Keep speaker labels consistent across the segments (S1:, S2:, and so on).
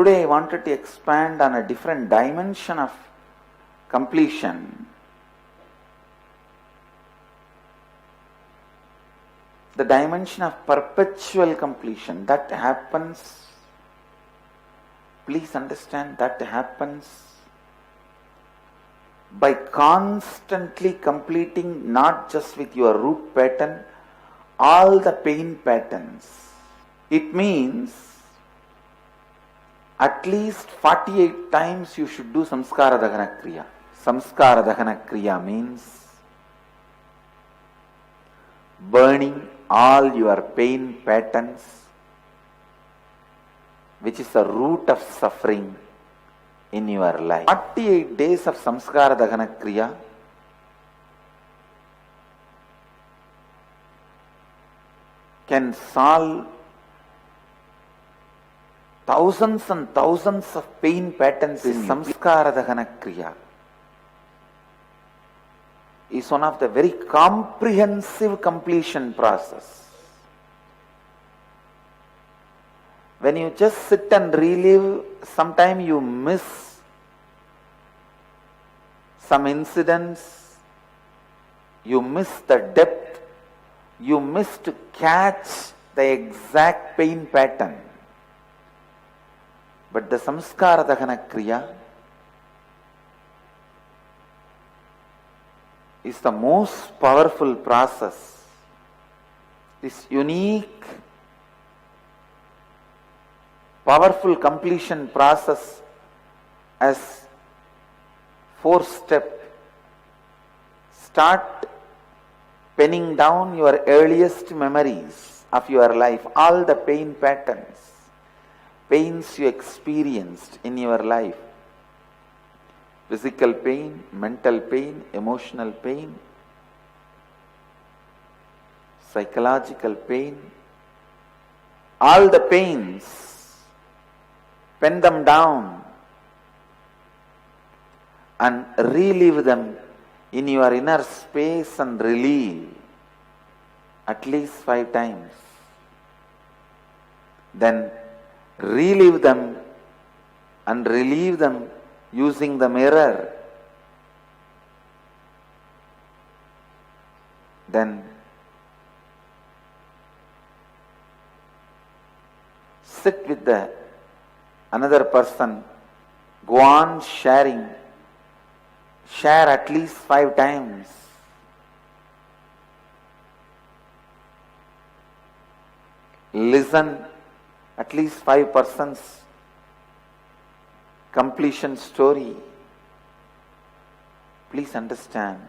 S1: Today I wanted to expand on a different dimension of completion. The dimension of perpetual completion that happens, please understand, that happens by constantly completing not just with your root pattern, all the pain patterns. It means at least 48 times you should do Samskara Dahana Kriya. Samskara Dahana Kriya means burning all your pain patterns, which is the root of suffering in your life. 48 days of Samskara Dahana Kriya can solve thousands and thousands of pain patterns in Samskara Dahana Kriya. Is one of the very comprehensive completion process. When you just sit and relive, sometimes you miss some incidents, you miss the depth, you miss to catch the exact pain pattern. But the Samskara Dahana Kriya is the most powerful process. This unique, powerful completion process as 4-step. Start penning down your earliest memories of your life, all the pain patterns, pains you experienced in your life. Physical pain, mental pain, emotional pain, psychological pain, all the pains, pen them down and relive them in your inner space and relieve at least 5 times. Then relive them and relieve them using the mirror. Then sit with another person, go on sharing, share at least 5 times. Listen at least 5 persons completion story. Please understand,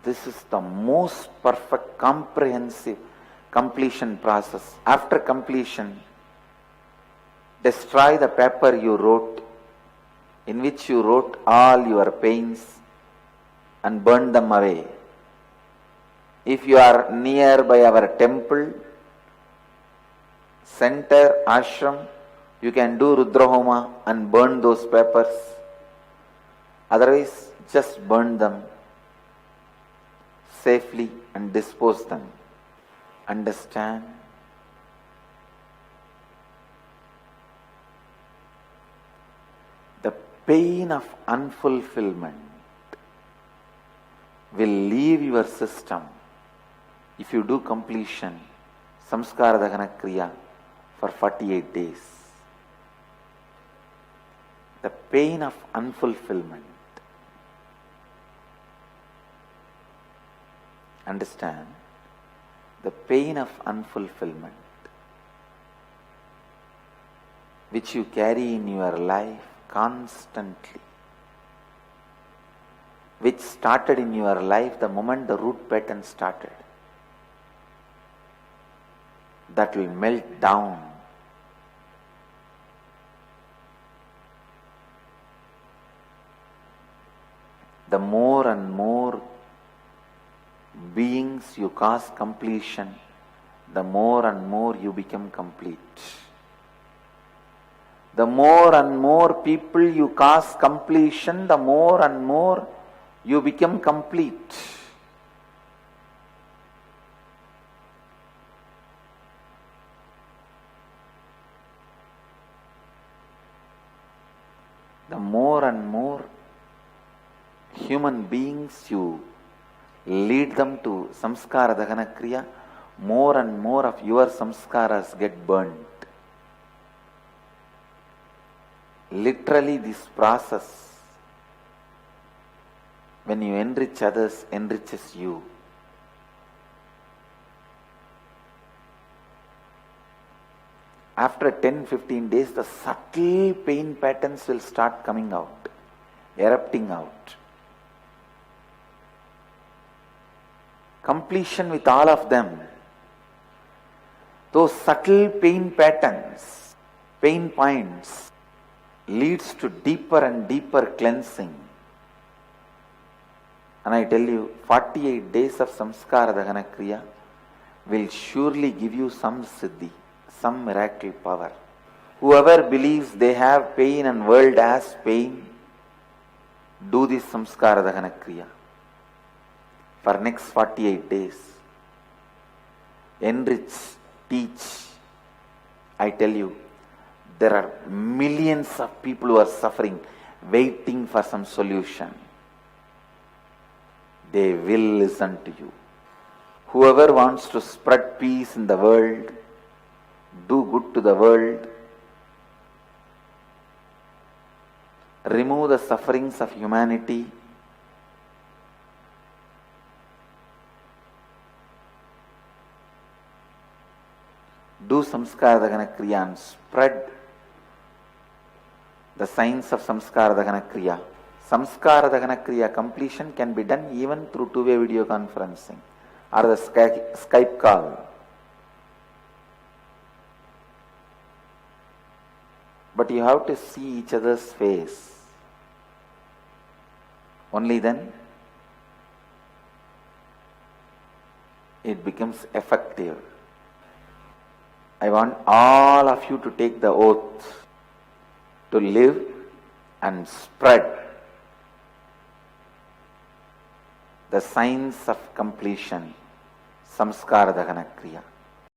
S1: this is the most perfect, comprehensive completion process. After completion, destroy the paper you wrote, in which you wrote all your pains, and burn them away. If you are nearby our temple, center, ashram, you can do Rudrahoma and burn those papers. Otherwise, just burn them safely and dispose them. Understand? The pain of unfulfillment will leave your system if you do completion, Samskara Dahana Kriya, for 48 days. The pain of unfulfillment. Understand? The pain of unfulfillment which you carry in your life constantly, which started in your life the moment the root pattern started, that will melt down. The more and more beings you cause completion, the more and more you become complete. The more and more people you cause completion, the more and more you become complete. the more and more human beings you lead them to samskara dahana kriya, more and more of your samskaras get burnt. Literally, this process, when you enrich others, enriches you. After 10-15 days, the subtle pain patterns will start coming out, erupting out. Completion with all of them. Those subtle pain patterns, pain points, leads to deeper and deeper cleansing. And I tell you, 48 days of samskara dahana kriya will surely give you some siddhi, some miracle power. Whoever believes they have pain and world has pain, do this samskara dahana kriya for next 48 days. Enrich, teach. I tell you, there are millions of people who are suffering, waiting for some solution. They will listen to you. Whoever wants to spread peace in the world, do good to the world, remove the sufferings of humanity, do samskara dahana kriya and spread the signs of samskara dahana kriya. Samskara dahana kriya completion can be done even through two-way video conferencing or the Skype call. But you have to see each other's face. Only then it becomes effective. I want all of you to take the oath to live and spread the signs of completion, samskara dahana kriya.